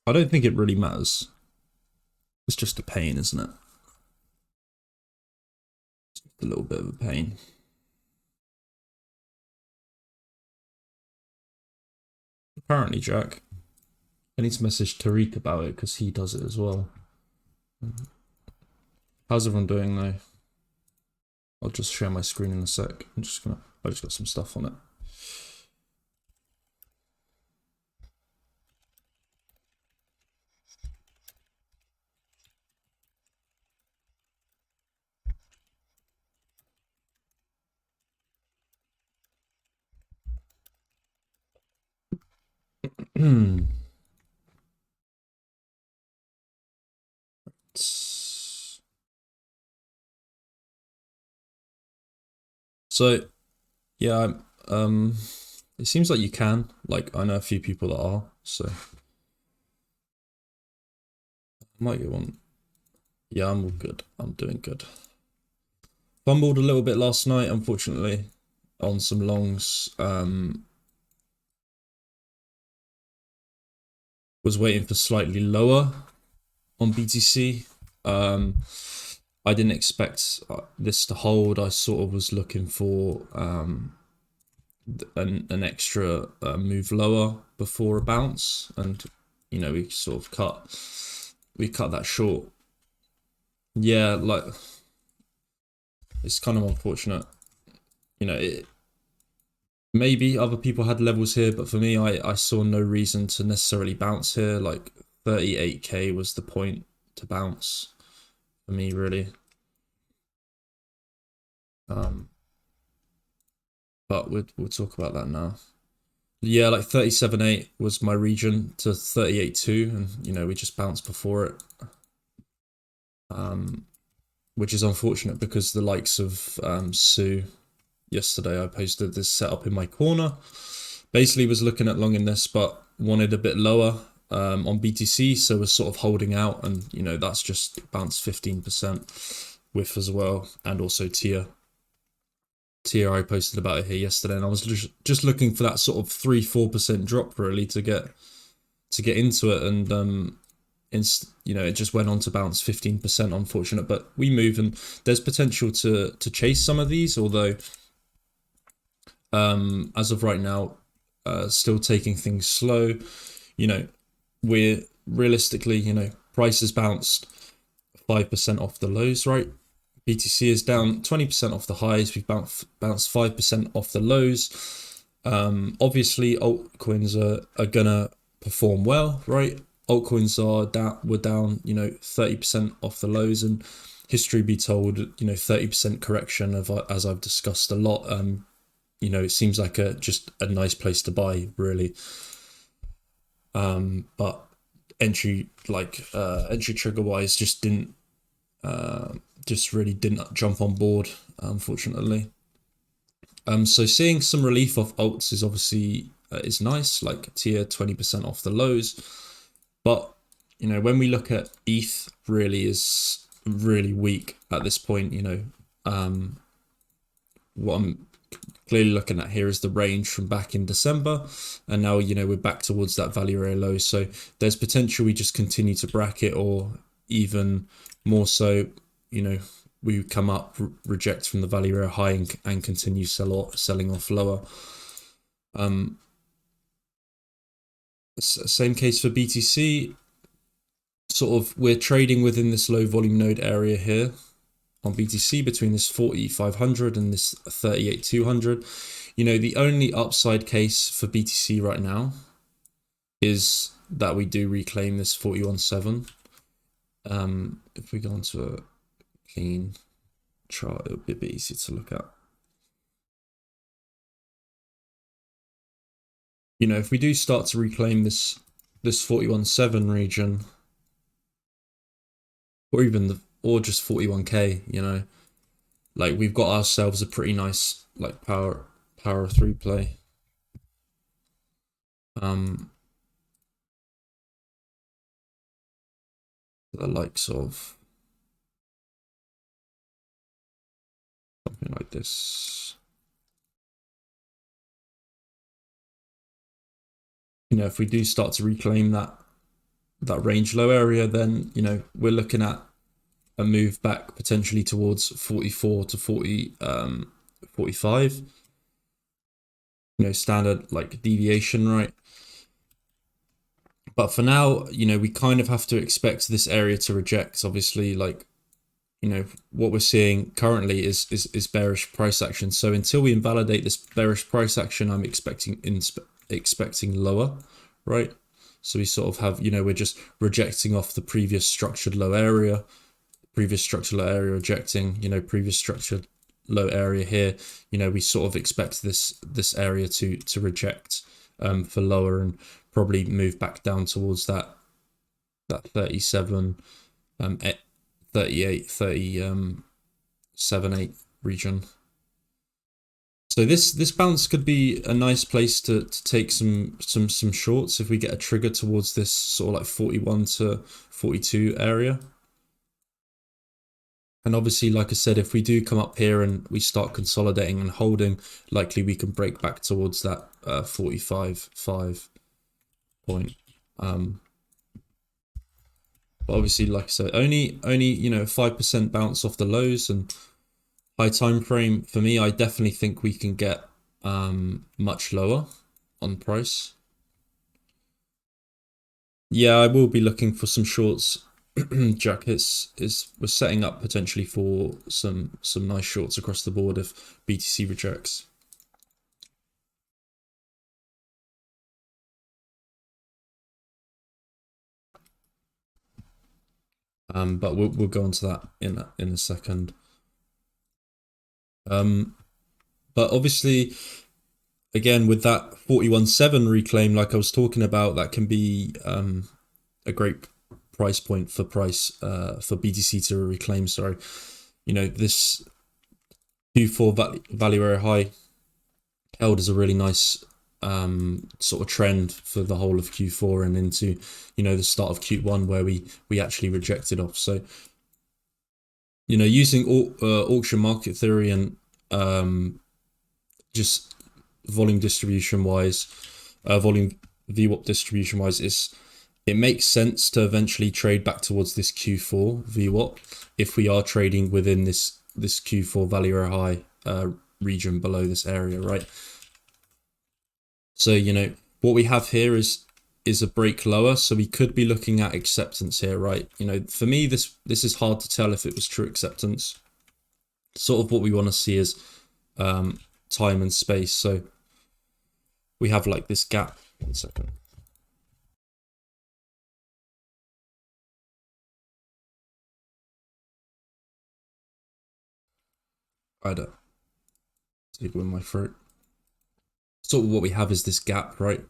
I don't think it really matters. It's just a pain, isn't it? It's just a little bit of a pain. Apparently, Jack. I need to message Tariq about it because he does it as well. How's everyone doing though? I'll just share my screen in a sec. I just got some stuff on it. So yeah, it seems like you can. Like I know a few people that are. So might get one. Yeah, I'm all good. I'm doing good. Fumbled a little bit last night, unfortunately, on some longs. Was waiting for slightly lower on BTC. I didn't expect this to hold. I sort of was looking for an extra move lower before a bounce, and you know we sort of cut that short. Yeah, like it's kind of unfortunate. You know, maybe other people had levels here, but for me, I saw no reason to necessarily bounce here. Like 38k was the point to bounce for me, really. But we'll talk about that now. Yeah, like 37.8 was my region to 38.2, and you know we just bounced before it. Which is unfortunate because the likes of Sue yesterday, I posted this setup in my corner. Basically, was looking at long in this, but wanted a bit lower on BTC, so was sort of holding out, and you know that's just bounced 15% with as well, and also tier. I posted about it here yesterday, and I was just looking for that sort of 3-4% drop really to get into it, and you know, it just went on to bounce 15%. Unfortunate, but we move, and there's potential to chase some of these. Although, as of right now, still taking things slow. You know, we're realistically, you know, price has bounced 5% off the lows, right? BTC is down 20% off the highs. We've bounced 5% off the lows. Obviously, altcoins are gonna perform well, right? Altcoins were down, you know, 30% off the lows, and history be told, you know, 30% correction of as I've discussed a lot. You know, it seems like just a nice place to buy, really. But entry trigger wise just didn't just really didn't jump on board, unfortunately. So seeing some relief off alts is obviously is nice, like tier 20% off the lows. But you know, when we look at ETH, really is really weak at this point. You know, what I'm clearly looking at here is the range from back in December, and now you know we're back towards that value area low. So there's potential we just continue to bracket, or even more so, you know, we come up, reject from the value area high, and continue selling off lower. Same case for BTC. Sort of, we're trading within this low volume node area here on BTC between this 40,500 and this 38,200. You know, the only upside case for BTC right now is that we do reclaim this 41.7. If we go onto a clean chart, it'll be a bit easier to look at. You know, if we do start to reclaim this 41.7 region, or even or just 41k, you know, like we've got ourselves a pretty nice like power of 3 play. The likes of something like this. You know, if we do start to reclaim that that range low area, then we're looking at a move back potentially towards 44 to 40 45, standard like deviation, right? But for now, we kind of have to expect this area to reject. Obviously, like, what we're seeing currently is bearish price action. So until we invalidate this bearish price action, I'm expecting lower, right? So we sort of have, we're just rejecting off the previous structured low area, rejecting, previous structured low area here. We sort of expect this area to reject for lower and probably move back down towards that 37 38 37 8 region. So this bounce could be a nice place to take some shorts if we get a trigger towards this sort of like 41 to 42 area. And obviously, like I said, if we do come up here and we start consolidating and holding, likely we can break back towards that 45.5 point. But obviously, like I said, only 5% bounce off the lows and high time frame. For me, I definitely think we can get much lower on price. Yeah, I will be looking for some shorts. Jack, we're setting up potentially for some nice shorts across the board if BTC rejects. But we'll go into that in a second. But obviously, again, with that 41.7 reclaim, like I was talking about, that can be a great price point for BTC to reclaim. Sorry, this Q4 value area high held as a really nice sort of trend for the whole of Q4 and into the start of Q1 where we actually rejected off. So using auction market theory and just volume distribution wise, volume VWAP distribution wise, it makes sense to eventually trade back towards this Q4 VWAP if we are trading within this Q4 value area high region below this area, right? So what we have here is a break lower, so we could be looking at acceptance here, right? For me, this is hard to tell if it was true acceptance. Sort of what we want to see is time and space. So we have like this gap. 1 second. I don't even in my throat. Sort of what we have is this gap, right?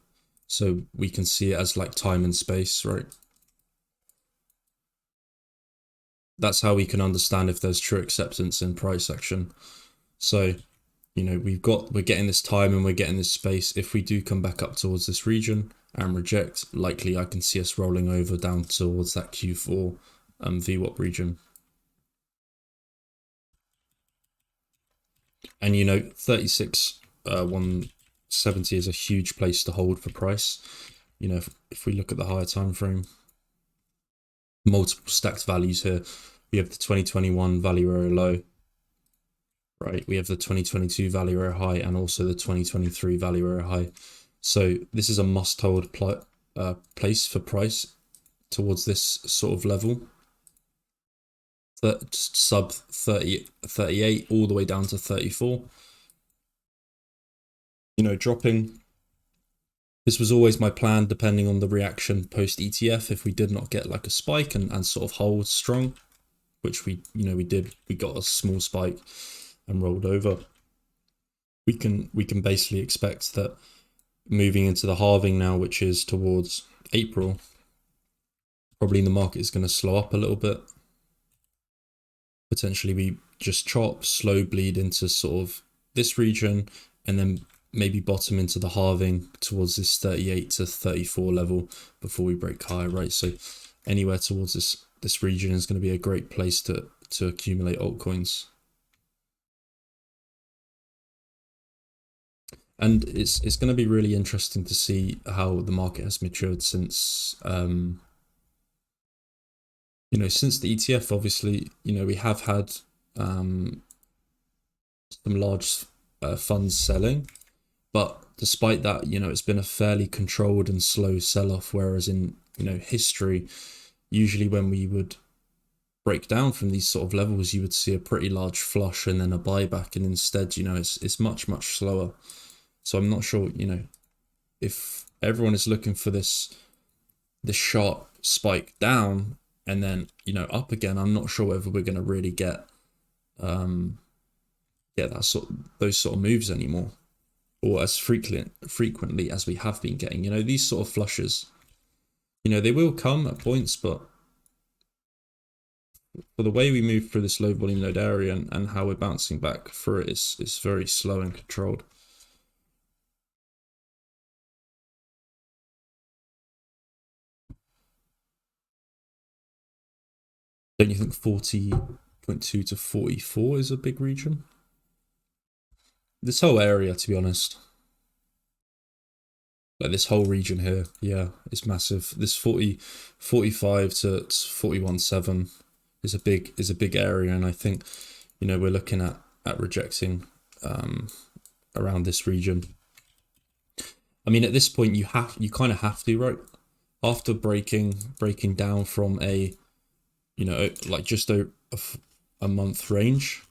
So we can see it as like time and space, right? That's how we can understand if there's true acceptance in price action. So we're getting this time and we're getting this space. If we do come back up towards this region and reject, likely I can see us rolling over down towards that Q4 VWAP region. And 36 170 is a huge place to hold for price. If we look at the higher time frame, multiple stacked values here. We have the 2021 value area low, right? We have the 2022 value area high and also the 2023 value area high. So this is a must-hold place for price towards this sort of level. Sub 38 all the way down to 34. Dropping. This was always my plan, depending on the reaction post ETF. If we did not get like a spike and sort of hold strong, which we did, we got a small spike and rolled over. We can basically expect that moving into the halving now, which is towards April, probably the market is going to slow up a little bit. Potentially we just chop, slow bleed into sort of this region and then maybe bottom into the halving towards this 38 to 34 level before we break higher, right? So anywhere towards this region is going to be a great place to accumulate altcoins. And it's going to be really interesting to see how the market has matured since Since the ETF, obviously, we have had some large funds selling, but despite that, it's been a fairly controlled and slow sell-off. Whereas in history, usually when we would break down from these sort of levels, you would see a pretty large flush and then a buyback, and instead, it's much slower. So I'm not sure, if everyone is looking for this sharp spike down and then up again, I'm not sure whether we're going to really get those sort of moves anymore, or as frequently as we have been getting. These sort of flushes, they will come at points, but for the way we move through this low volume node area and how we're bouncing back through it is very slow and controlled. Don't you think 40.2 to 44 is a big region? This whole area, to be honest, like this whole region here, yeah, it's massive. This 45 to 41.7 is a big area, and I think we're looking at rejecting around this region. I mean, at this point, you kind of have to, right? After breaking down from a like just a month range,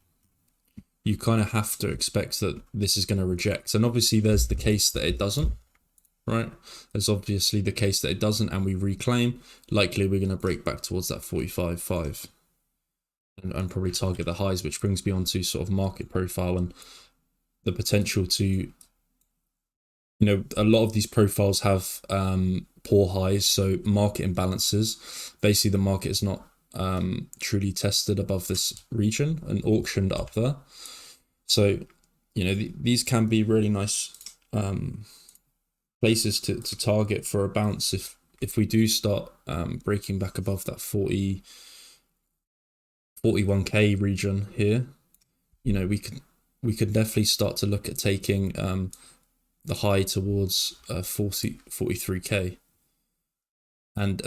you kind of have to expect that this is going to reject. And obviously there's the case that it doesn't, right? There's obviously the case that it doesn't and we reclaim. Likely we're going to break back towards that 45.5 and probably target the highs, which brings me on to sort of market profile and the potential to, a lot of these profiles have poor highs, so market imbalances. Basically the market is not truly tested above this region and auctioned up there. So, these can be really nice places to target for a bounce if we do start breaking back above that 41k region here. We could definitely start to look at taking the high towards 43k. And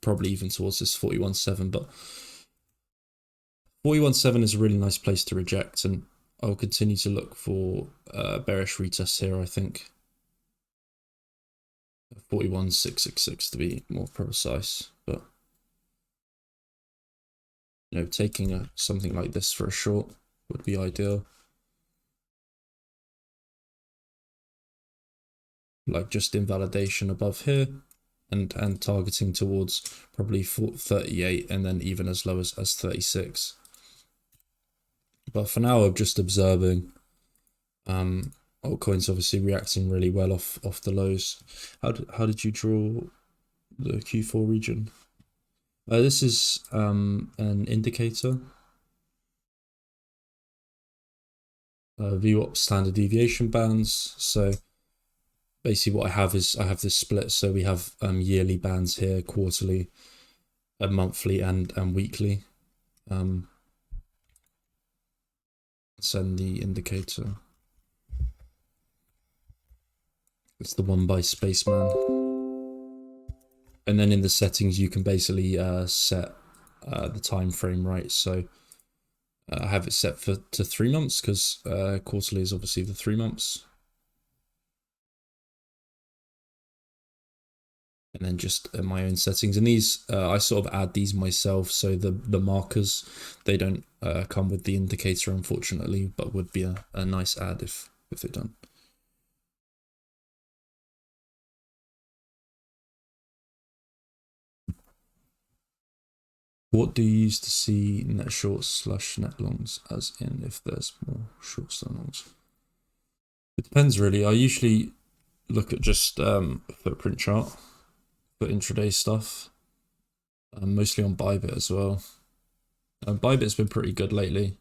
probably even towards this 41.7, but 41.7 is a really nice place to reject, and I'll continue to look for bearish retests here. I think 41.666 to be more precise, but taking something like this for a short would be ideal. Like just invalidation above here. And targeting towards probably 38 and then even as low as 36. But for now, I'm just observing. Altcoins obviously reacting really well off the lows. How did you draw the Q4 region? This is an indicator. VWAP standard deviation bands. So basically what I have is this split. So we have yearly bands here, quarterly, monthly and weekly. Send the indicator. It's the one by Spaceman. And then in the settings, you can basically set the time frame, right? So I have it set to 3 months because quarterly is obviously the 3 months. And then just my own settings, and these I sort of add these myself, so the markers, they don't come with the indicator unfortunately, but would be a nice add if they're done. What do you use to see net shorts / net longs, as in if there's more shorts than longs? It depends really. I usually look at just a footprint chart for intraday stuff, mostly on Bybit as well. Bybit's been pretty good lately.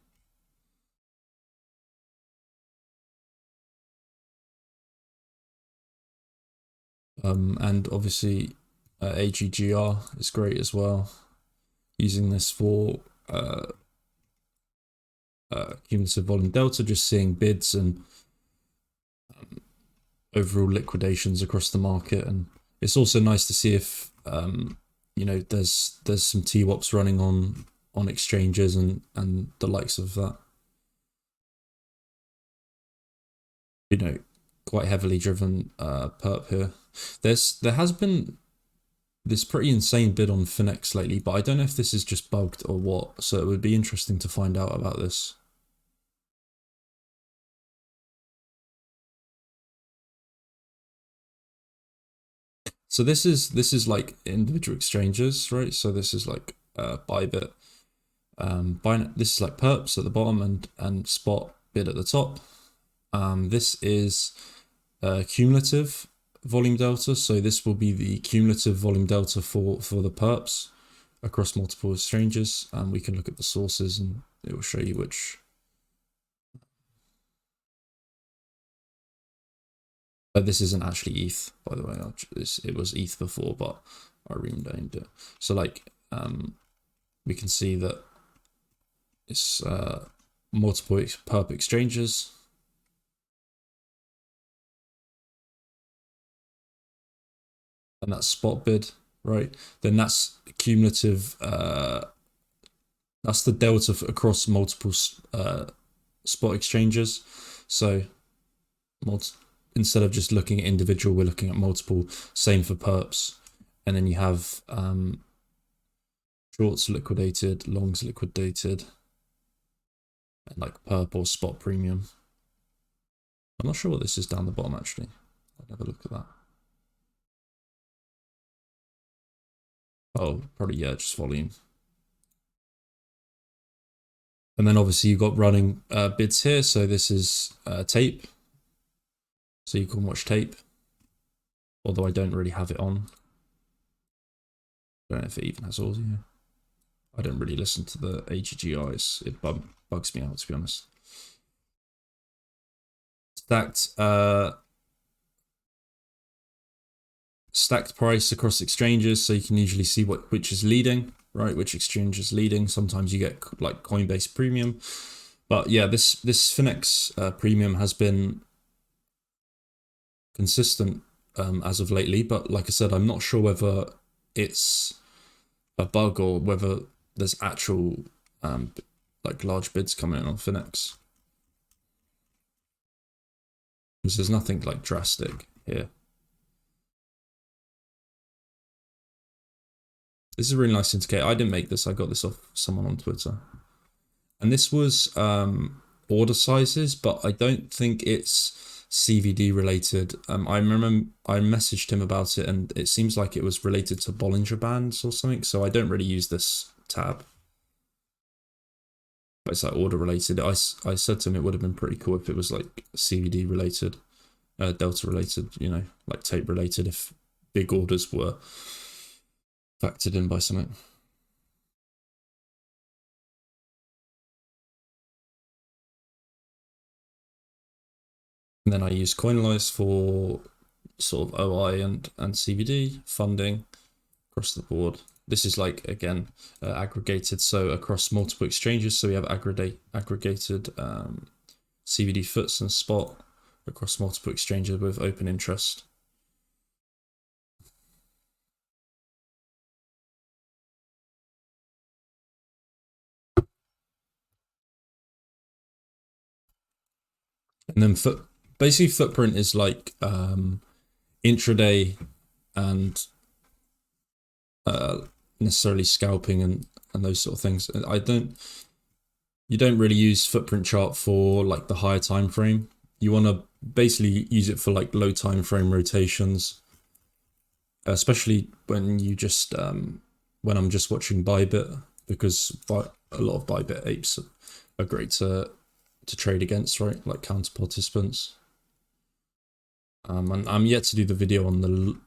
And obviously AGGR is great as well. Using this for cumulative volume delta, just seeing bids and overall liquidations across the market. And it's also nice to see if you know, there's some TWAPs running on exchanges and the likes of that. You know, quite heavily driven perp here. There has been this pretty insane bid on Finex lately, but I don't know if this is just bugged or what. So it would be interesting to find out about this. So this is like individual exchanges, right? So this is like Bybit. This is like perps at the bottom and spot bid at the top. This is cumulative volume delta. So this will be the cumulative volume delta for the perps across multiple exchanges. And we can look at the sources and it will show you which. This isn't actually ETH, by the way. It was ETH before, but I renamed it. So like we can see that it's multiple perp exchanges. And that's spot bid, right? Then that's cumulative. That's the delta across multiple spot exchanges. So instead of just looking at individual, we're looking at multiple. Same for perps. And then you have shorts liquidated, longs liquidated, and like perp or spot premium. I'm not sure what this is down the bottom actually. I'll have a look at that. Oh, probably, yeah, just volume. And then obviously you've got running bids here. So this is tape. So you can watch tape. Although I don't really have it on. I don't know if it even has audio. I don't really listen to the AGGIs. It bugs me out, to be honest. Stacked price across exchanges, so you can usually see which is leading, right? Which exchange is leading. Sometimes you get like Coinbase Premium, but yeah, this Finex Premium has been consistent as of lately. But like I said, I'm not sure whether it's a bug or whether there's actual like large bids coming in on Finex, because there's nothing like drastic here. This is a really nice indicator. I didn't make this. I got this off someone on Twitter. And this was order sizes, but I don't think it's CVD related. I remember I messaged him about it and it seems like it was related to Bollinger Bands or something. So I don't really use this tab. But it's like order related. I said to him it would have been pretty cool if it was like CVD related, Delta related, you know, like tape related, if big orders were factored in by something. And then I use Coinalize for sort of OI and CVD funding across the board. This is like, again, aggregated, so across multiple exchanges. So we have aggregated CVD foots and spot across multiple exchanges with open interest. And then basically footprint is like intraday and necessarily scalping and those sort of things. You don't really use footprint chart for like the higher time frame. You want to basically use it for like low time frame rotations, especially when you just when I'm just watching Bybit, because a lot of Bybit apes are great to trade against, right? Like counter participants. And I'm yet to do the video on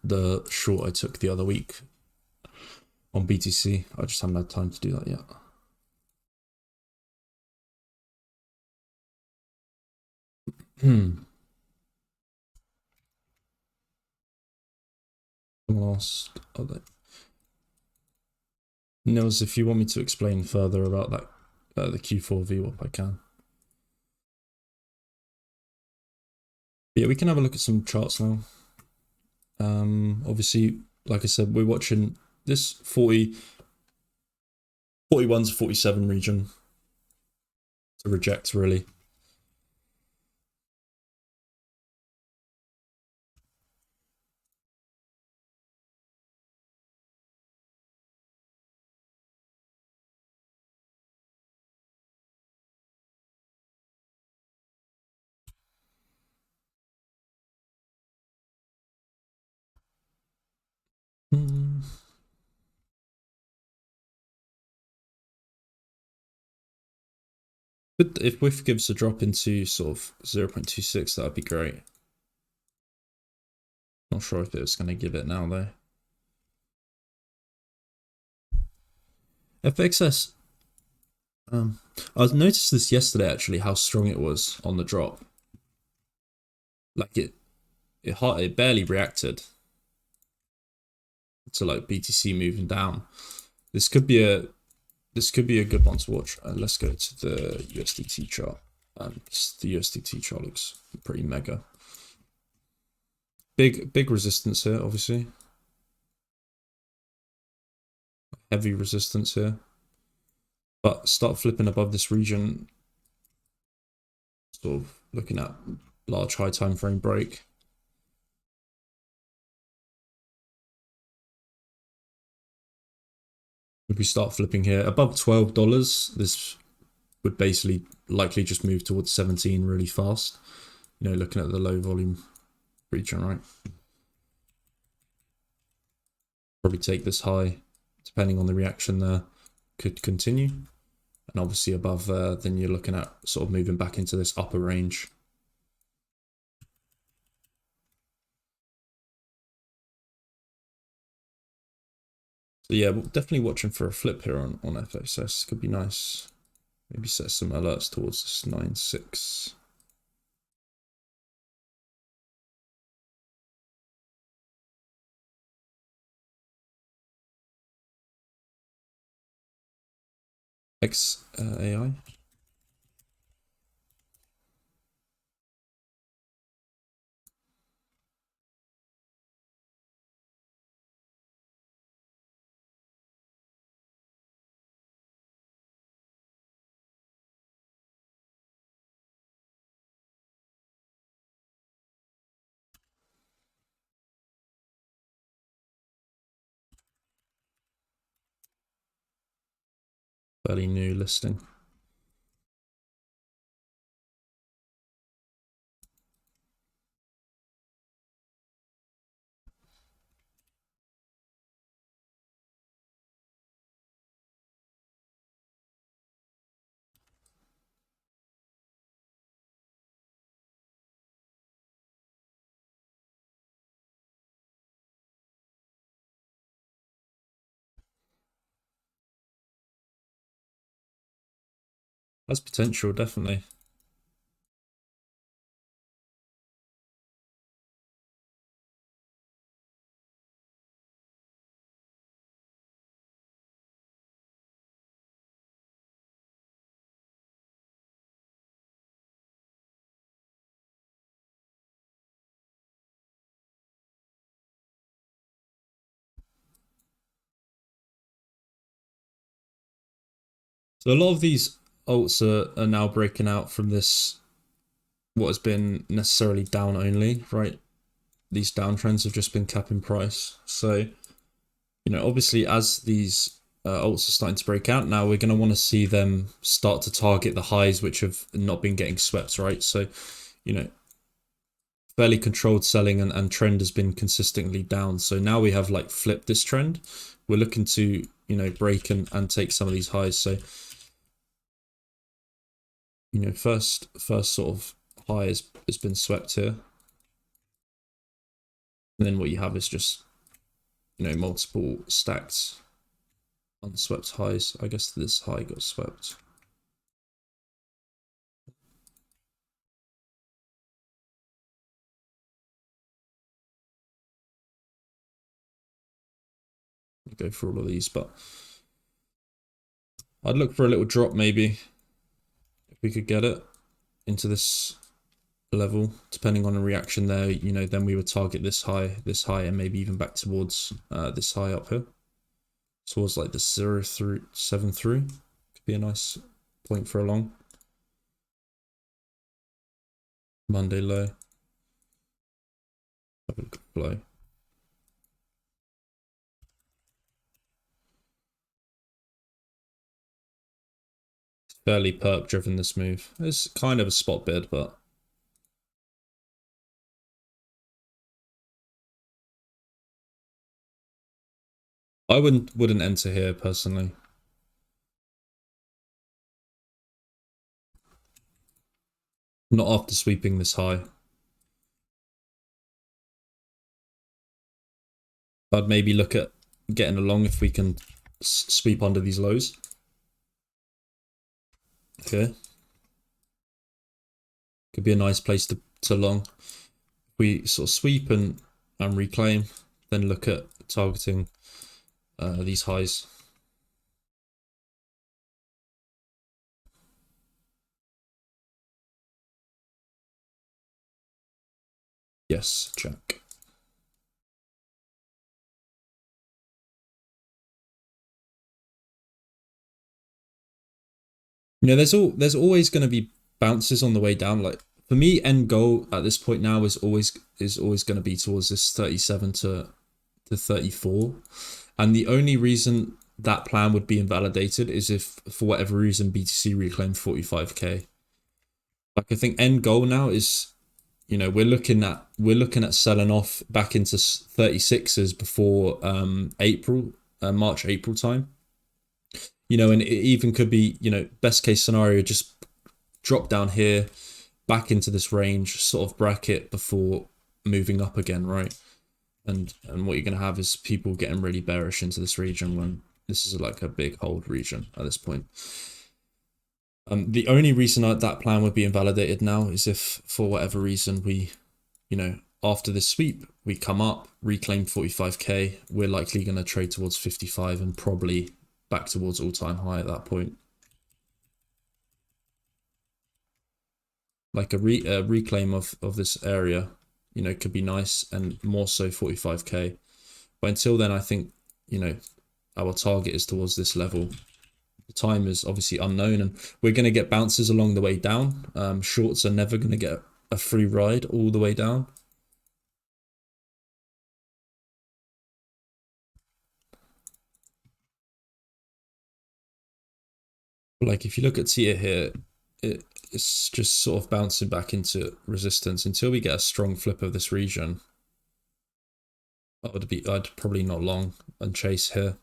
the short I took the other week on BTC. I just haven't had time to do that yet. Someone asked, Nils, if you want me to explain further about that, the Q4 VWAP, I can. But yeah, we can have a look at some charts now. Obviously, like I said, we're watching this 40, 41 to 47 region to reject, really. Hmm. But if Whiff gives a drop into sort of 0.26, that would be great. Not sure if it's going to give it now, though. FXS. I noticed this yesterday, actually, how strong it was on the drop. Like it barely reacted to like BTC moving down. This could be a good one to watch. Let's go to the USDT chart. The USDT chart looks pretty mega. Big resistance here, obviously. Heavy resistance here. But start flipping above this region. Sort of looking at large high time frame break. If we start flipping here above $12, this would basically likely just move towards 17 really fast. You know, looking at the low volume region, right? Probably take this high, depending on the reaction there, could continue. And obviously above there, then you're looking at sort of moving back into this upper range. So yeah, we're definitely watching for a flip here on FXS. Could be nice. Maybe set some alerts towards this 9.6. AI. Fairly new listing. Has potential, definitely. So a lot of these alts are now breaking out from this, what has been necessarily down only, right? These downtrends have just been capping price. So, you know, obviously as these alts are starting to break out now, we're going to want to see them start to target the highs which have not been getting swept, right? So, you know, fairly controlled selling and trend has been consistently down. So now we have like flipped this trend. We're looking to, you know, break and take some of these highs. So, you know, first sort of high has been swept here. And then what you have is just, you know, multiple stacked unswept highs. I guess this high got swept. I'll go for all of these, but I'd look for a little drop maybe if we could get it into this level, depending on the reaction there. You know, then we would target this high, and maybe even back towards this high up here. towards like the 0 through 7 through. Could be a nice point for a long. Monday low. Have a look at flow. It's fairly perp driven, this move. It's kind of a spot bid, but I wouldn't enter here personally. Not after sweeping this high. I'd maybe look at getting along if we can sweep under these lows. Okay. Could be a nice place to long. If we sort of sweep and reclaim, then look at targeting these highs. Yes, check. You know, there's always going to be bounces on the way down. Like for me, end goal at this point now is always going to be towards this 37 to 34, and the only reason that plan would be invalidated is if for whatever reason BTC reclaimed 45k. Like I think end goal now is, you know, we're looking at selling off back into 36s before March April time. You know, and it even could be, you know, best case scenario, just drop down here, back into this range, sort of bracket before moving up again, right? And what you're going to have is people getting really bearish into this region when this is like a big hold region at this point. The only reason that plan would be invalidated now is if for whatever reason we, you know, after this sweep, we come up, reclaim 45k, we're likely going to trade towards 55 and probably back towards all-time high at that point. Like a reclaim of this area, you know, could be nice, and more so 45k. But until then, I think, you know, our target is towards this level. The time is obviously unknown, and we're going to get bounces along the way down. Shorts are never going to get a free ride all the way down. Like if you look at Tia here, it's just sort of bouncing back into resistance until we get a strong flip of this region. I'd probably not long and chase here.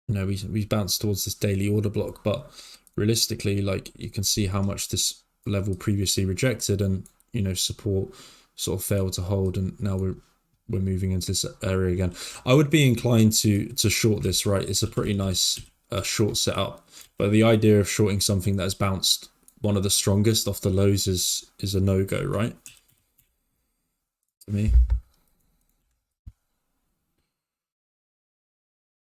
You know, we bounced towards this daily order block, but realistically, like you can see how much this level previously rejected, and you know, support sort of failed to hold, and now we're moving into this area again. I would be inclined to short this, right? It's a pretty nice short setup, but the idea of shorting something that has bounced one of the strongest off the lows is a no-go, right? To me.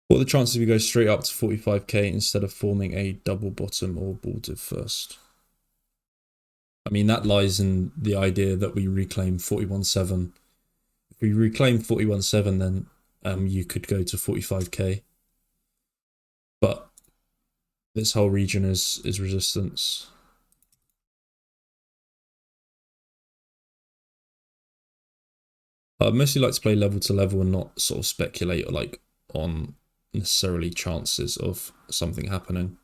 What are the chances we go straight up to 45k instead of forming a double bottom or bull div first? I mean, that lies in the idea that we reclaim 41.7. If we reclaim 41.7, then you could go to 45k. But this whole region is resistance. I mostly like to play level to level and not sort of speculate like on necessarily chances of something happening.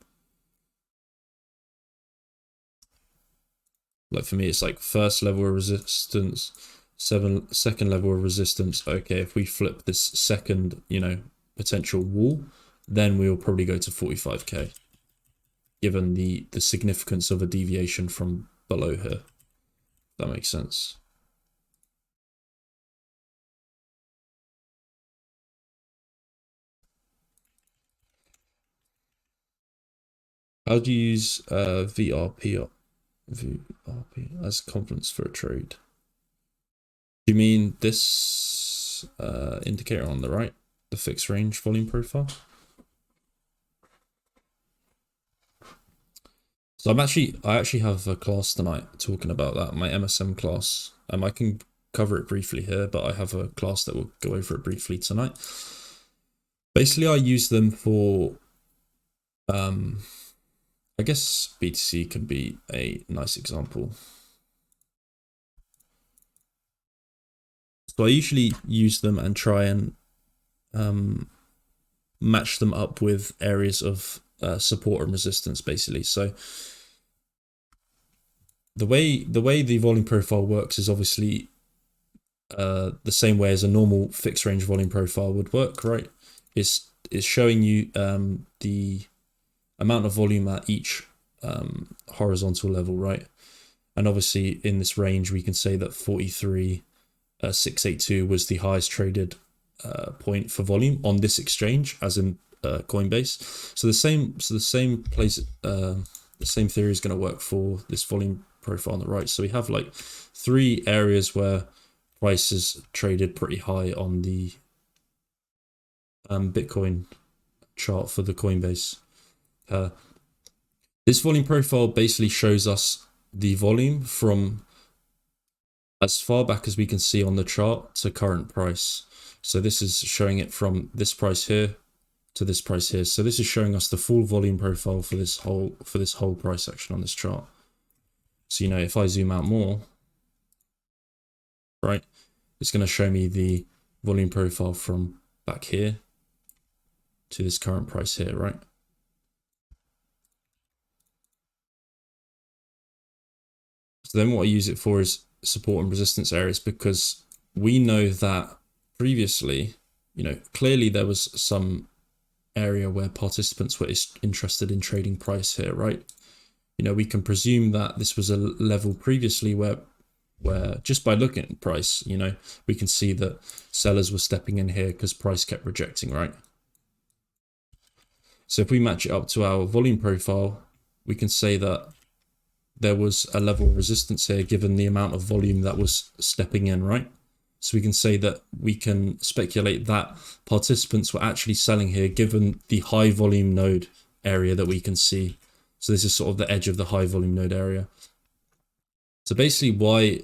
Like for me, it's like first level of resistance, second level of resistance. Okay, if we flip this second, you know, potential wall, then we'll probably go to 45k, given the significance of a deviation from below here. That makes sense. How do you use VRP as confidence for a trade? Do you mean this indicator on the right, the fixed range volume profile? So I actually have a class tonight talking about that, my MSM class. I can cover it briefly here, but I have a class that will go over it briefly tonight. Basically, I use them for, I guess BTC can be a nice example. So I usually use them and try and match them up with areas of support and resistance, basically. So the way the volume profile works is obviously the same way as a normal fixed range volume profile would work, right? It's showing you the amount of volume at each horizontal level, right? And obviously in this range, we can say that 43,682 was the highest traded point for volume on this exchange, as in Coinbase. So the same theory is going to work for this volume profile on the right. So we have like 3 areas where prices traded pretty high on the Bitcoin chart for the Coinbase. This volume profile basically shows us the volume from as far back as we can see on the chart to current price. So this is showing it from this price here to this price here. So this is showing us the full volume profile for this whole price action on this chart. So, you know, if I zoom out more, right, it's going to show me the volume profile from back here to this current price here, right? So then what I use it for is support and resistance areas, because we know that previously, you know, clearly there was some area where participants were interested in trading price here, right? You know, we can presume that this was a level previously where just by looking at price, you know, we can see that sellers were stepping in here because price kept rejecting, right? So if we match it up to our volume profile, we can say that there was a level of resistance here given the amount of volume that was stepping in, right? So we can say that we can speculate that participants were actually selling here given the high volume node area that we can see. So this is sort of the edge of the high volume node area. So basically why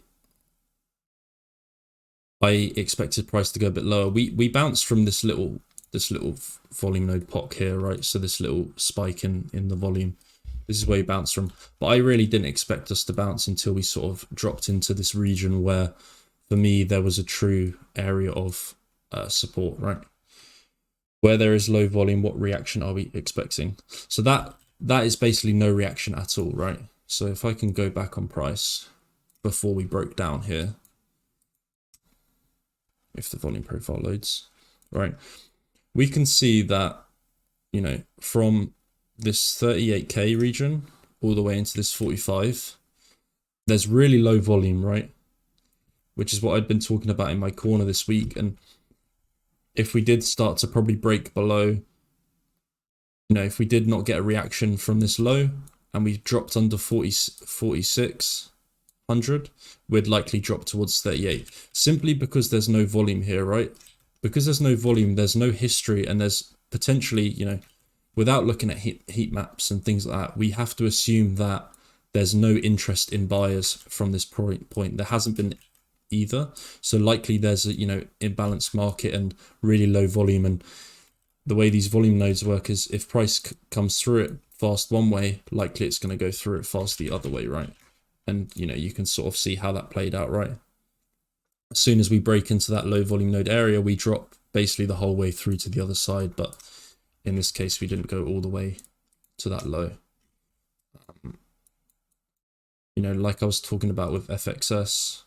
I expected price to go a bit lower, we bounced from this little volume node POC here, right? So this little spike in the volume. This is where we bounced from. But I really didn't expect us to bounce until we sort of dropped into this region where, for me, there was a true area of support, right? Where there is low volume, what reaction are we expecting? So that is basically no reaction at all, right? So if I can go back on price before we broke down here, if the volume profile loads, right, we can see that, you know, from this 38K region all the way into this 45, there's really low volume, right? Which is what I'd been talking about in my corner this week. And if we did start to probably break below, you know, if we did not get a reaction from this low and we dropped under 4600, we'd likely drop towards 38, simply because there's no volume here, right? Because there's no volume, there's no history, and there's potentially, you know, without looking at heat maps and things like that, we have to assume that there's no interest in buyers from this point. There hasn't been either. So likely there's a, you know, imbalanced market and really low volume. And the way these volume nodes work is if price comes through it fast one way, likely it's going to go through it fast the other way, right? And, you know, you can sort of see how that played out, right? As soon as we break into that low volume node area, we drop basically the whole way through to the other side. But in this case, we didn't go all the way to that low. You know, like I was talking about with FXS,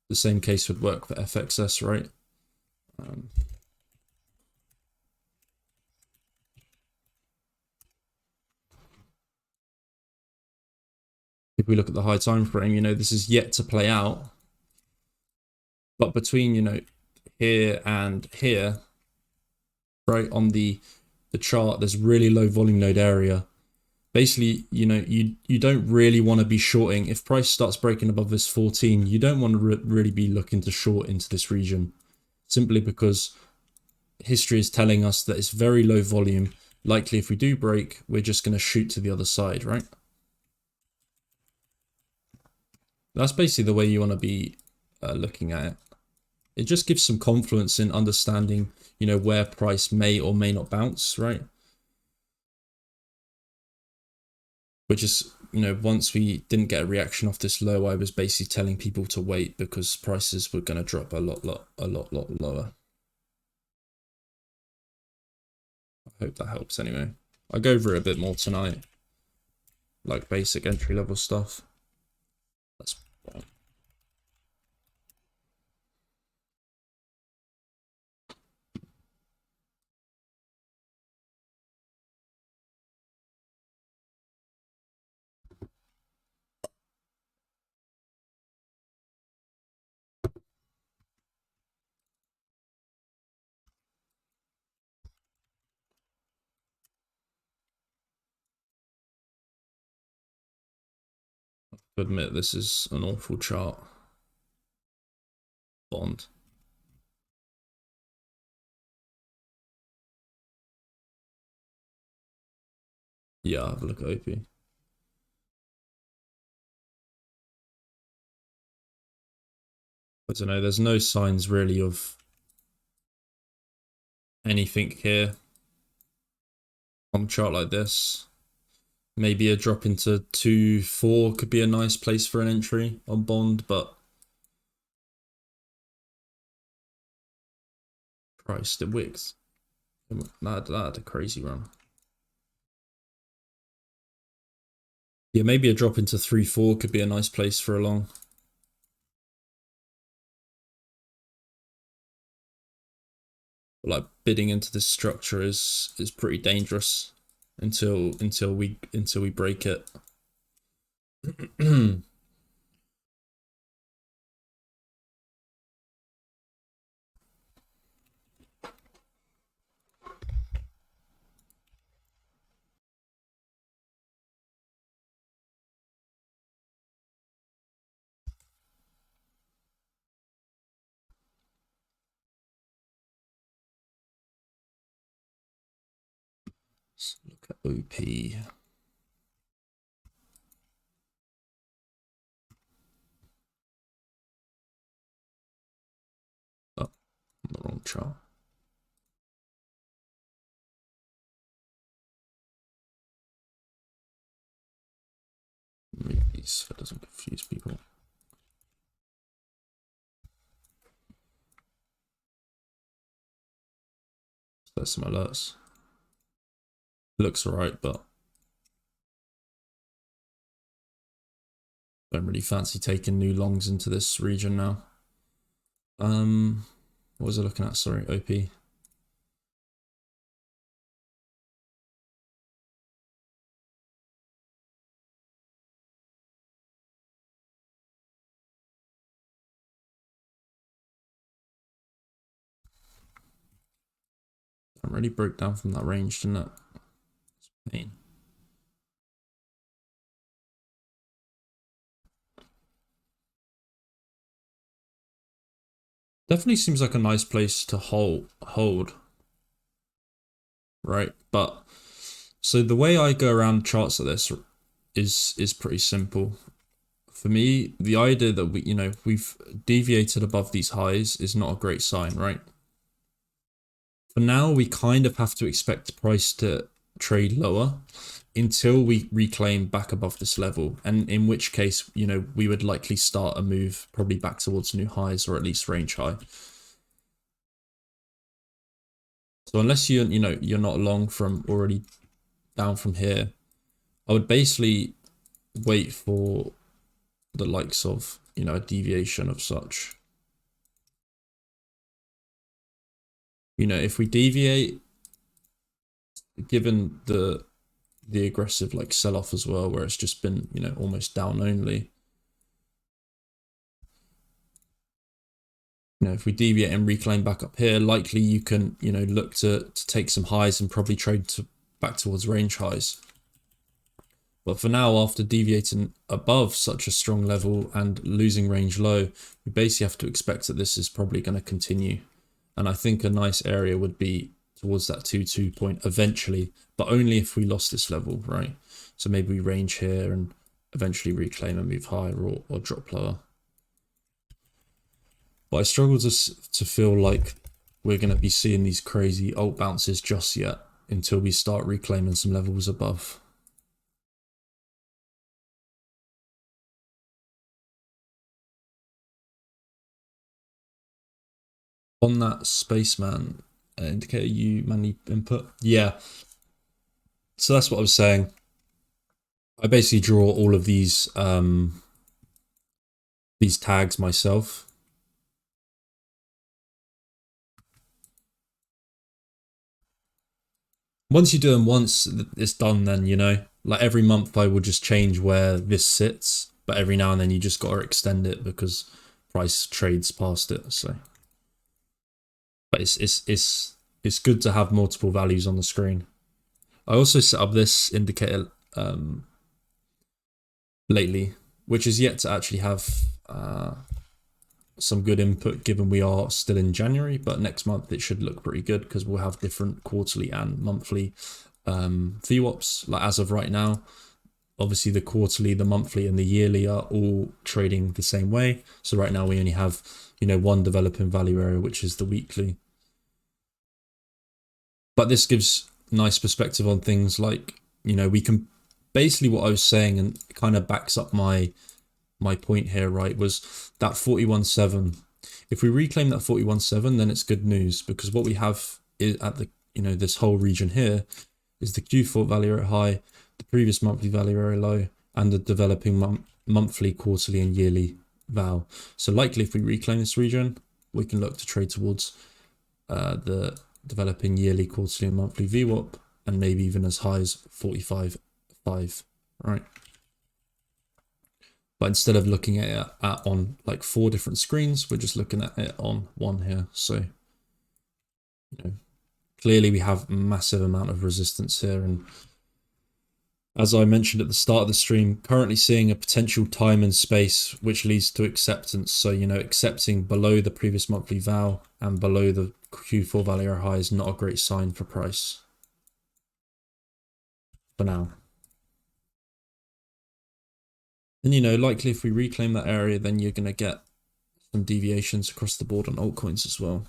the same case would work for FXS, right? If we look at the high time frame, you know, this is yet to play out. But between, you know, here and here, right, on the chart, there's really low volume node area. Basically, you know, you don't really want to be shorting. If price starts breaking above this 14, you don't want to really be looking to short into this region, simply because history is telling us that it's very low volume. Likely, if we do break, we're just going to shoot to the other side, right? That's basically the way you want to be looking at it. it just gives some confluence in understanding, you know, where price may or may not bounce, right? Which is, you know, once we didn't get a reaction off this low, I was basically telling people to wait because prices were going to drop a lot lower. I hope that helps anyway. I'll go over it a bit more tonight, like basic entry level stuff. That's to admit this is an awful chart. Bond. Yeah, have a look at OP. I don't know, there's no signs really of anything here on a chart like this. Maybe a drop into 2-4 could be a nice place for an entry on Bond, but Christ, it wicks. That had a crazy run. Yeah, maybe a drop into 3-4 could be a nice place for a long. Like bidding into this structure is pretty dangerous until we break it. Let's look at OP. Oh, the wrong chart. Move these so it doesn't confuse people. So there's some alerts. Looks alright, but don't really fancy taking new longs into this region now. What was I looking at? Sorry, OP. That really broke down from that range, didn't it? It's pain. Definitely seems like a nice place to hold. Right, but so the way I go around charts like this is pretty simple. For me, the idea that we've deviated above these highs is not a great sign, right? For now, we kind of have to expect price to trade lower until we reclaim back above this level, and in which case, we would likely start a move probably back towards new highs or at least range high. So unless you're not long from already down from here, I would basically wait for the likes of, a deviation of such. If we deviate, given the aggressive sell-off as well, where it's just been, almost down only. If we deviate and reclaim back up here, likely you can, look to take some highs and probably trade back towards range highs. But for now, after deviating above such a strong level and losing range low, we basically have to expect that this is probably going to continue. And I think a nice area would be towards that 2-2 point eventually, but only if we lost this level, right? So maybe we range here and eventually reclaim and move higher or drop lower. But I struggle to feel like we're going to be seeing these crazy alt bounces just yet until we start reclaiming some levels above. On that spaceman indicator, you manually input. Yeah. So that's what I was saying. I basically draw all of these tags myself. Once you do them once, it's done then, you know? Like every month I will just change where this sits, but every now and then you just got to extend it because price trades past it, so. But it's good to have multiple values on the screen. I also set up this indicator lately, which is yet to actually have some good input given we are still in January, but next month it should look pretty good because we'll have different quarterly and monthly VWAPs. Like as of right now, obviously the quarterly, the monthly and the yearly are all trading the same way. So right now we only have, you know, one developing value area, which is the weekly. But this gives nice perspective on things like, you know, we can basically what I was saying and it kind of backs up my point here, right, was that 41.7. If we reclaim that 41.7, then it's good news because what we have is at the, you know, this whole region here is the Q4 value area high, the previous monthly value area low, and the developing monthly, quarterly, and yearly val. So likely if we reclaim this region, we can look to trade towards the developing yearly, quarterly, and monthly VWAP, and maybe even as high as 45.5, right? But instead of looking at it on like 4 different screens, we're just looking at it on one here. So, you know, clearly we have a massive amount of resistance here. And as I mentioned at the start of the stream, currently seeing a potential time and space, which leads to acceptance. So, you know, accepting below the previous monthly val and below the Q4 value area high is not a great sign for price for now. And, you know, likely if we reclaim that area, then you're going to get some deviations across the board on altcoins as well.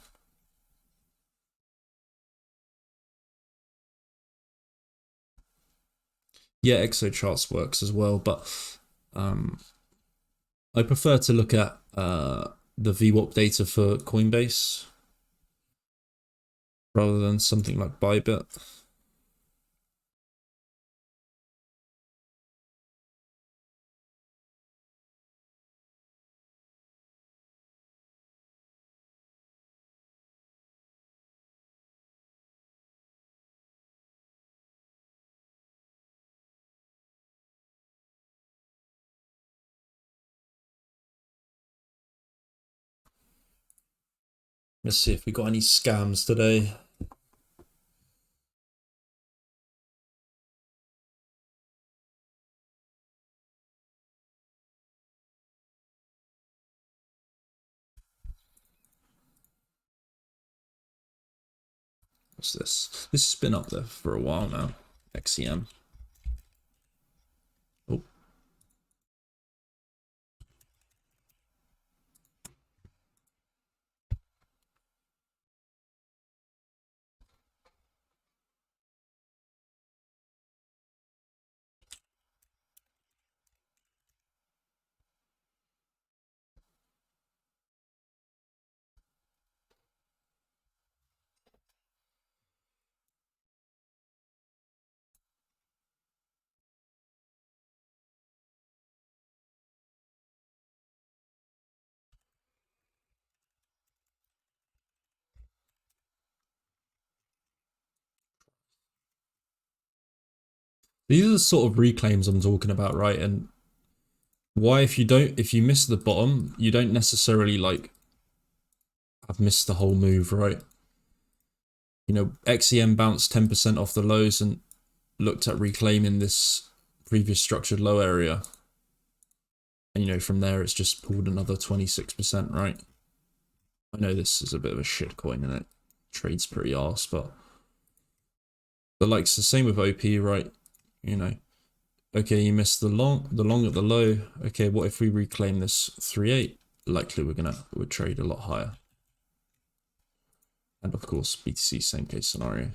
Yeah, ExoCharts works as well, but I prefer to look at the VWAP data for Coinbase rather than something like Bybit. Let's see if we got any scams today. What's this? This has been up there for a while now. XCM. Oh. These are the sort of reclaims I'm talking about, right? And why if you miss the bottom, you don't necessarily like have missed the whole move, right? You know, XEM bounced 10% off the lows and looked at reclaiming this previous structured low area. And, you know, from there, it's just pulled another 26%, right? I know this is a bit of a shit coin and it trades pretty arse, but it's the same with OP, right? You know, okay, you missed the long at the low. Okay, what if we reclaim this 3.8? likely we'd trade a lot higher. And of course, BTC, same case scenario.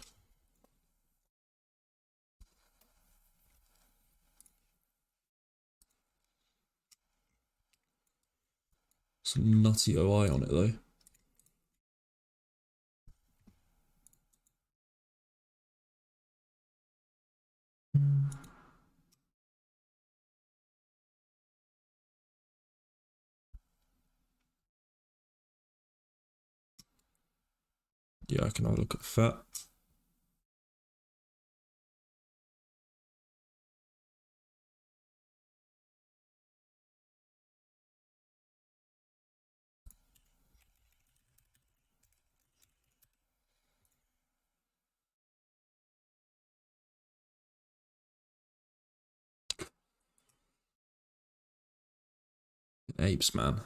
Some nutty OI on it though. Yeah, I can have a look at FET. Apes, man.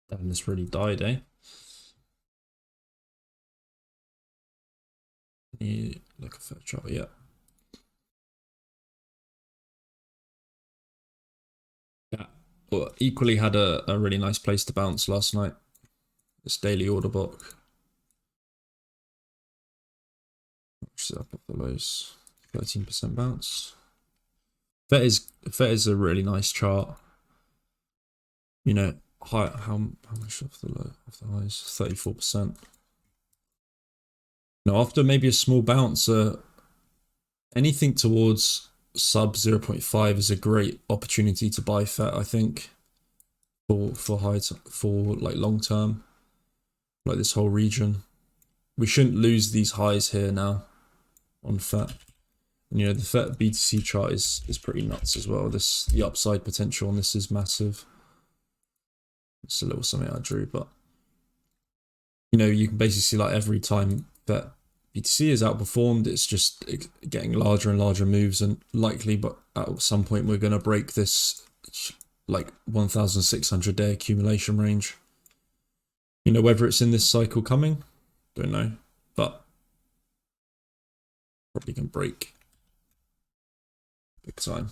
Damn, this really died, eh? Yeah, look at FET chart, yeah. Yeah. Well, equally had a really nice place to bounce last night. This daily order block. Which is up off the lows. 13% bounce. FET is a really nice chart. You know, high, how much off the low, off the highs? 34%. Now, after maybe a small bounce, anything towards sub 0.5 is a great opportunity to buy FET, I think, for like long term, like this whole region. We shouldn't lose these highs here now on FET. And, you know, the FET BTC chart is pretty nuts as well. The upside potential on this is massive. It's a little something I drew, but you know, you can basically see like every time that BTC is outperformed, it's just getting larger and larger moves, and likely, but at some point we're going to break this like 1,600 day accumulation range. You know, whether it's in this cycle coming, don't know, but probably can break big time.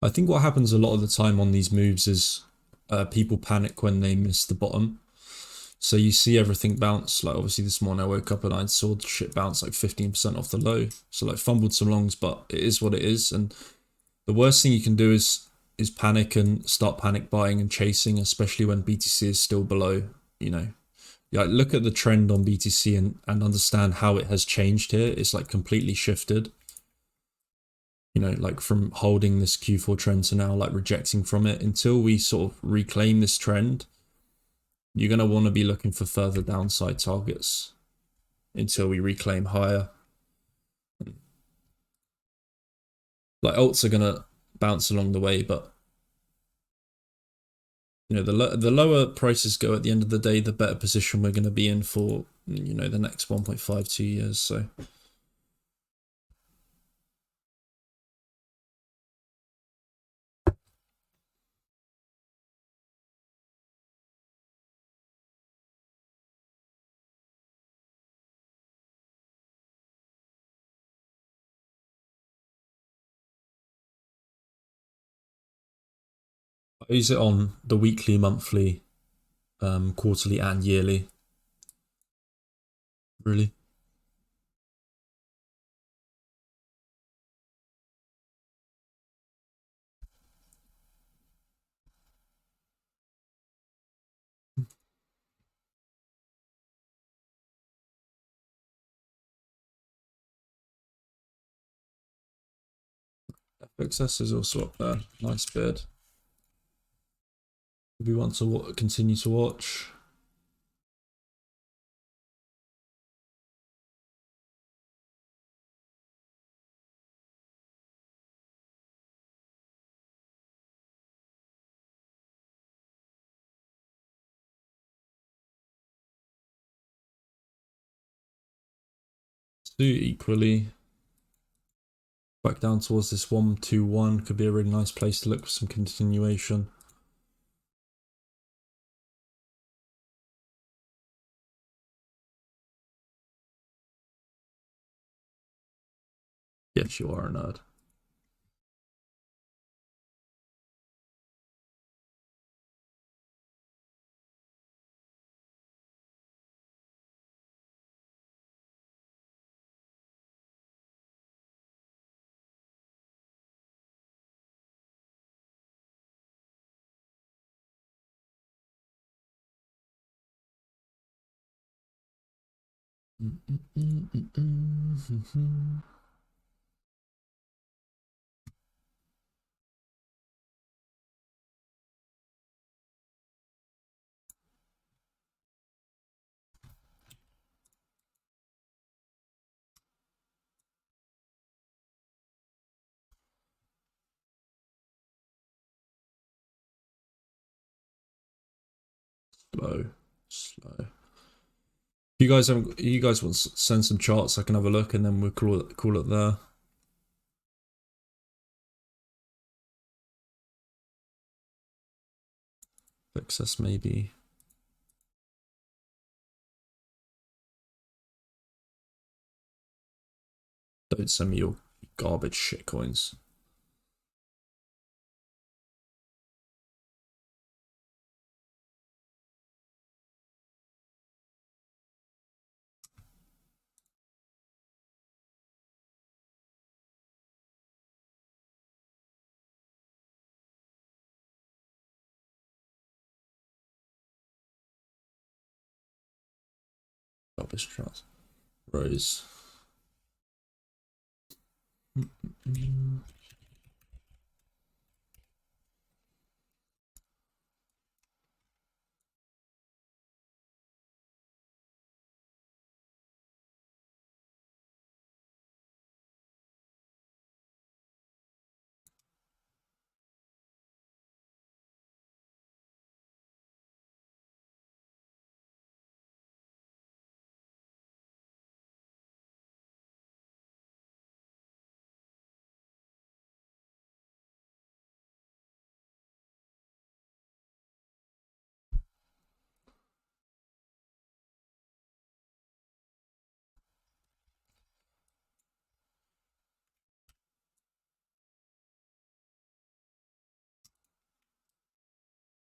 I think what happens a lot of the time on these moves is people panic when they miss the bottom. So you see everything bounce. Like obviously this morning I woke up and I saw the shit bounce like 15% off the low. So like fumbled some longs, but it is what it is. And the worst thing you can do is panic and start panic buying and chasing, especially when BTC is still below, you know. Like look at the trend on BTC and understand how it has changed here. It's like completely shifted. You know, like from holding this Q4 trend to now like rejecting from it. Until we sort of reclaim this trend, you're going to want to be looking for further downside targets until we reclaim higher. Like alts are going to bounce along the way, but you know, the lower prices go at the end of the day, the better position we're going to be in for, you know, the next 1.52 years. So I use it on the weekly, monthly, quarterly and yearly. Really? FXS is also up there. Nice bid. We want to continue to watch. Two equally. Back down towards this 121 could be a really nice place to look for some continuation. Yes, you are a nerd. Slow. If you guys want to send some charts, I can have a look and then we'll call it there. Excess maybe. Don't send me your garbage shit coins. Garbage charts. Rose.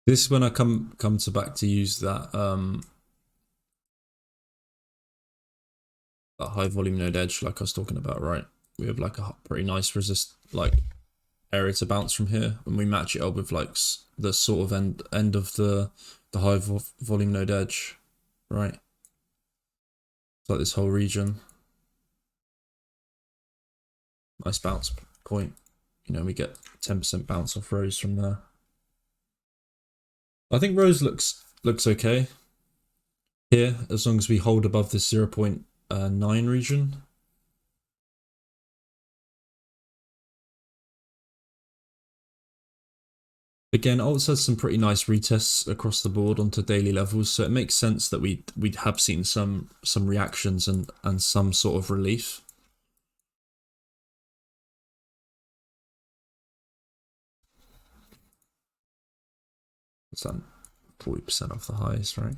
This is when I come to back to use that that high volume node edge like I was talking about, right? We have like a pretty nice area to bounce from here, and we match it up with like the sort of end of the high volume node edge, right? It's like this whole region. Nice bounce point. You know, we get 10% bounce off Rose from there. I think Rose looks okay here, as long as we hold above this 0.9 region. Again, Alts has some pretty nice retests across the board onto daily levels, so it makes sense that we'd have seen some reactions and some sort of relief. It's 40% off the highs, right?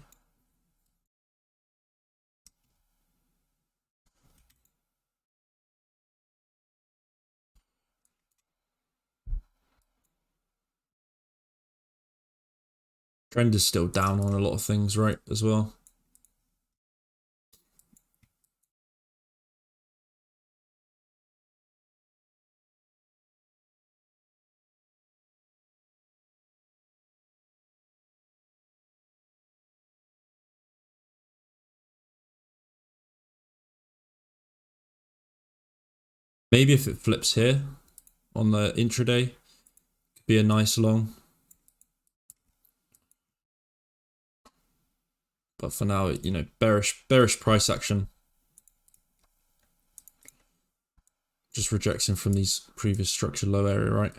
Trend is still down on a lot of things, right, as well. Maybe if it flips here, on the intraday. Could be a nice long. But for now, you know, bearish price action. Just rejecting from these previous structured low area, right?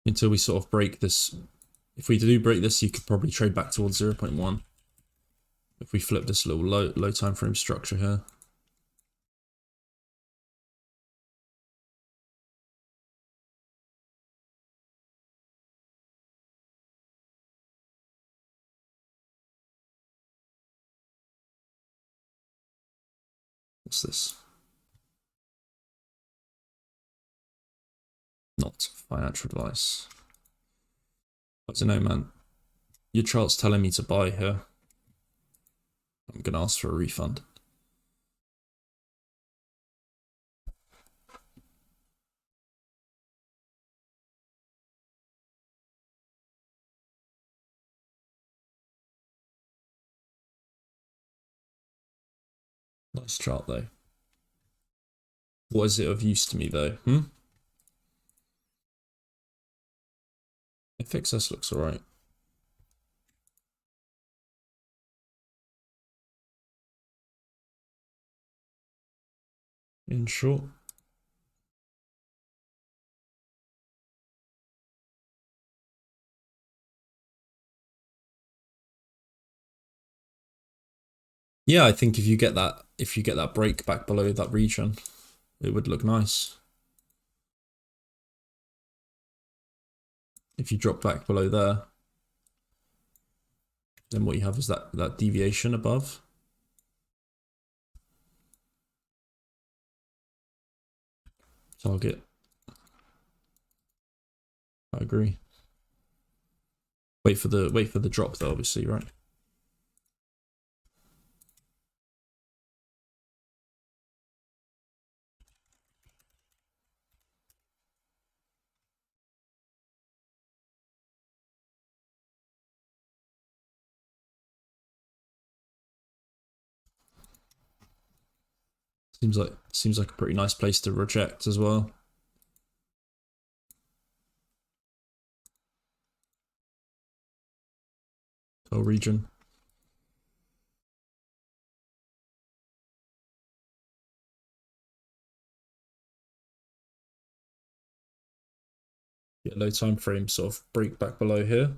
Until we sort of break this. If we do break this, you could probably trade back towards 0.1. If we flip this little low time frame structure here. What's this? Not financial advice. I don't know, man. Your chart's telling me to buy here. I'm gonna ask for a refund. Nice chart though. What is it of use to me though? FXS looks alright. In short. Yeah, I think if you get that break back below that region, it would look nice. If you drop back below there, then what you have is that deviation above. Target. I agree. Wait for the drop though, obviously, right? Seems like a pretty nice place to reject as well. Whole region. Yeah, low time frame sort of break back below here.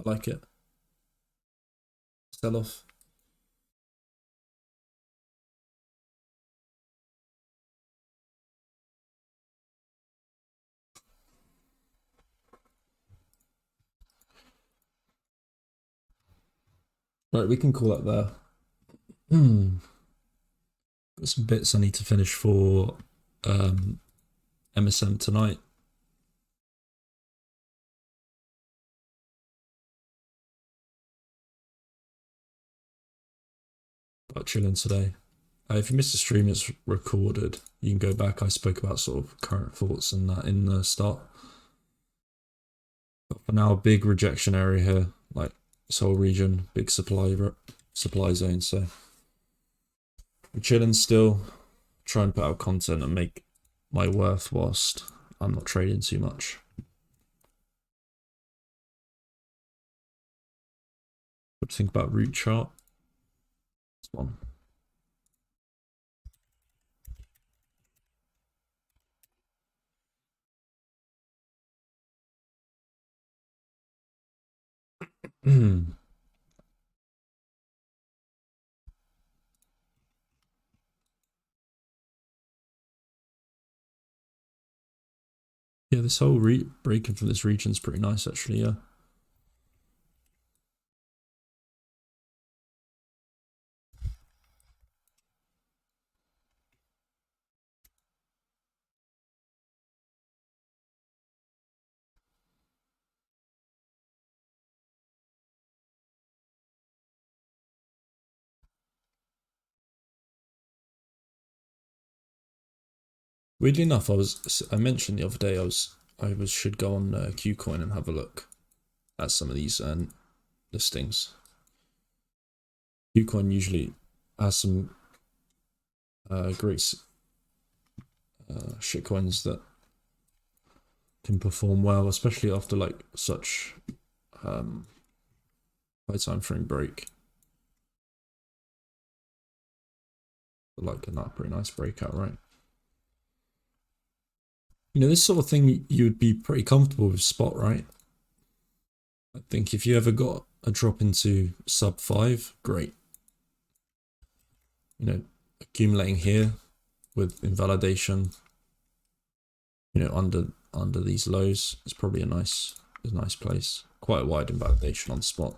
I like it. Sell off. Right, we can call that there. Got some bits I need to finish for MSM tonight. But chilling today. If you missed the stream, it's recorded. You can go back. I spoke about sort of current thoughts and that in the start. But for now, a big rejection area here, like this whole region, big supply zone. So we're chilling still. Try and put out content and make my worth whilst I'm not trading too much. What do you think about root chart? This one. Yeah, this whole breaking from this region is pretty nice, actually. Yeah. Weirdly enough, I mentioned the other day I should go on Qcoin and have a look at some of these listings. Qcoin usually has some great shitcoins that can perform well, especially after like such high time frame break. Like a pretty nice breakout, right? You know, this sort of thing you would be pretty comfortable with spot, right? I think if you ever got a drop into sub 5, great. You know, accumulating here with invalidation, you know, under these lows is probably a nice place. Quite a wide invalidation on spot.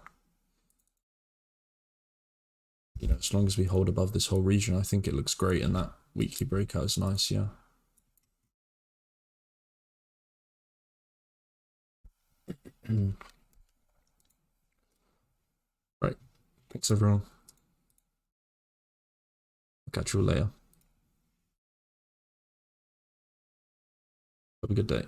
You know, as long as we hold above this whole region, I think it looks great, and that weekly breakout is nice, yeah. Right. Thanks, everyone. I'll catch you all later. Have a good day.